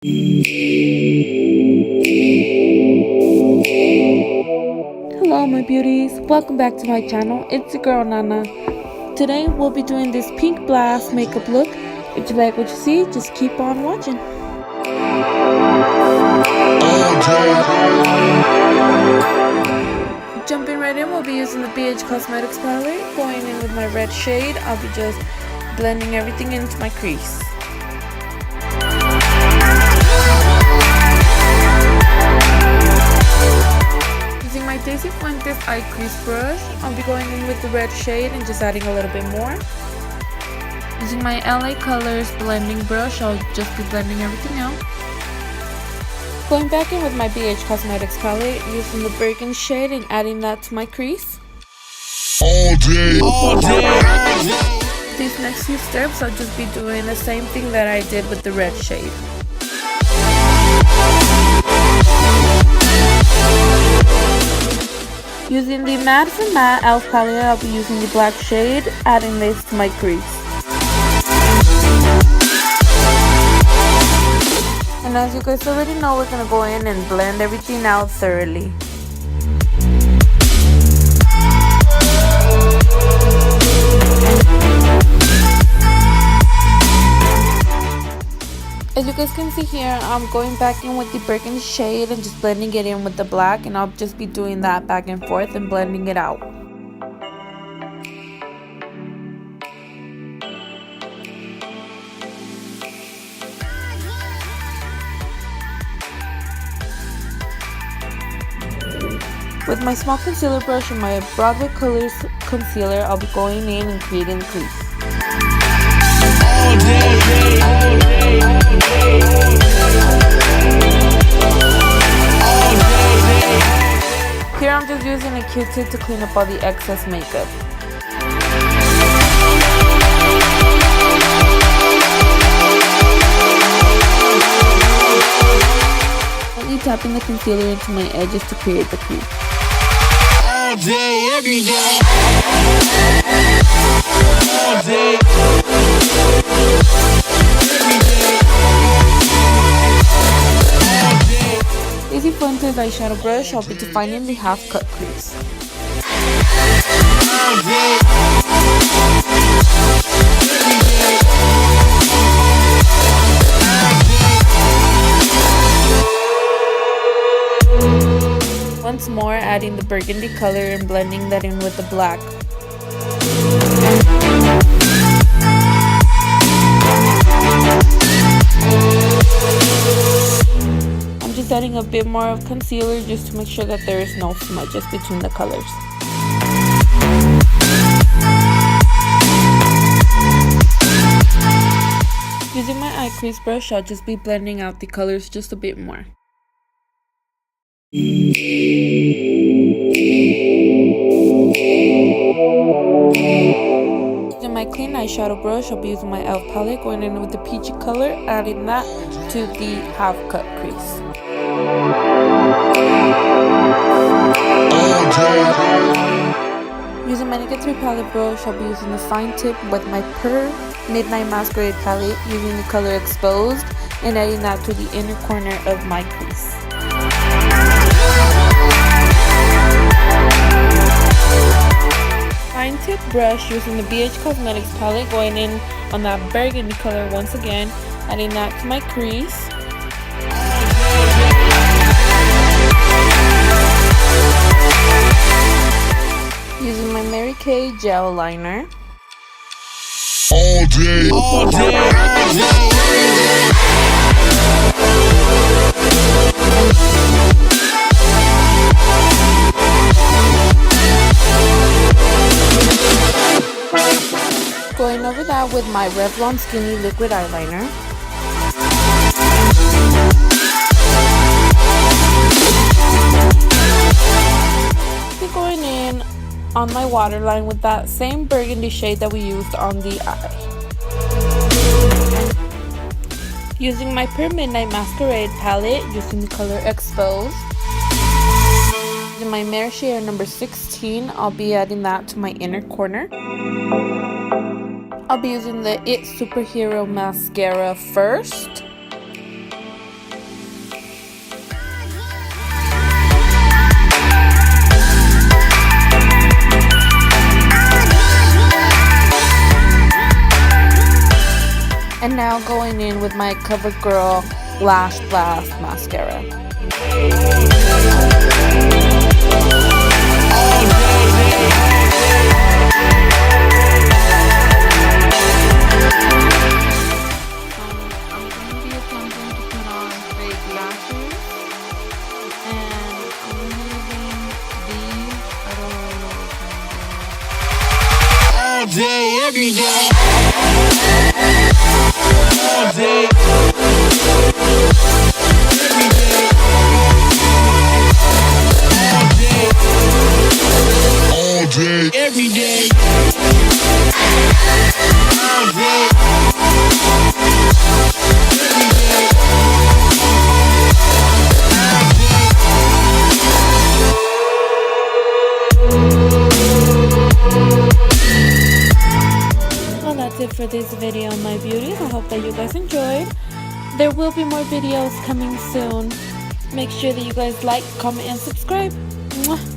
Hello my beauties, welcome back to my channel. It's your girl Nana. Today we'll be doing this pink blast makeup look. If you like what you see, just keep on watching. Jumping right in, we'll be using the BH Cosmetics palette. Going in with my red shade, I'll be just blending everything into my crease. Using my Daisy Fuentes eye crease brush, I'll be going in with the red shade and just adding a little bit more. Using my LA Colors blending brush, I'll just be blending everything out. Going back in with my BH Cosmetics palette, using the burgundy shade and adding that to my crease. All day, all day, all day. These next few steps, I'll just be doing the same thing that I did with the red shade. Using the Matte for Matte e.l.f. palette, I'll be using the black shade, adding this to my crease. And as you guys already know, we're going to go in and blend everything out thoroughly. As you guys can see here, I'm going back in with the burgundy shade and just blending it in with the black, and I'll just be doing that back and forth and blending it out. With my small concealer brush and my Broadway Colors concealer, I'll be going in and creating the crease. All day, all day, all day, all day. Here I'm just using a Q-tip to clean up all the excess makeup. Lightly tapping the concealer into my edges to create the crease. All day, every day. All day. Daisy Fuentes eyeshadow brush, I'll be defining the half cut crease. Once more, adding the burgundy color and blending that in with the black. I'm just adding a bit more of concealer just to make sure that there is no smudges between the colors. Using my eye crease brush, I'll just be blending out the colors just a bit more. Using my clean eyeshadow brush, I'll be using my e.l.f. palette, going in with the peachy color, adding that to the half cut crease. Using my Negative palette brush, I'll be using the fine tip with my Per Midnight Masquerade palette, using the color Exposed and adding that to the inner corner of my crease. Fine tip brush, using the BH Cosmetics palette, going in on that burgundy color once again, adding that to my crease. Using my Mary Kay gel liner. All day, all day, all day. Going over that with my Revlon Skinny liquid eyeliner. Going in on my waterline with that same burgundy shade that we used on the eye. Using my Per Midnight Masquerade palette, using the color Exposed. In my Maycheer number 16, I'll be adding that to my inner corner. I'll be using the It Superhero Mascara first. going in with my CoverGirl Lash Blast Mascara. I'm going to be attempting to put on fake lashes, and I'm using these. I don't really know which one. All day, every day. All day. Every day. All day. Every day. All day. Well, that's it for this video, my beauties. I hope that you guys enjoyed. There will be more videos coming soon. Make sure that you guys like, comment, and subscribe. Mwah.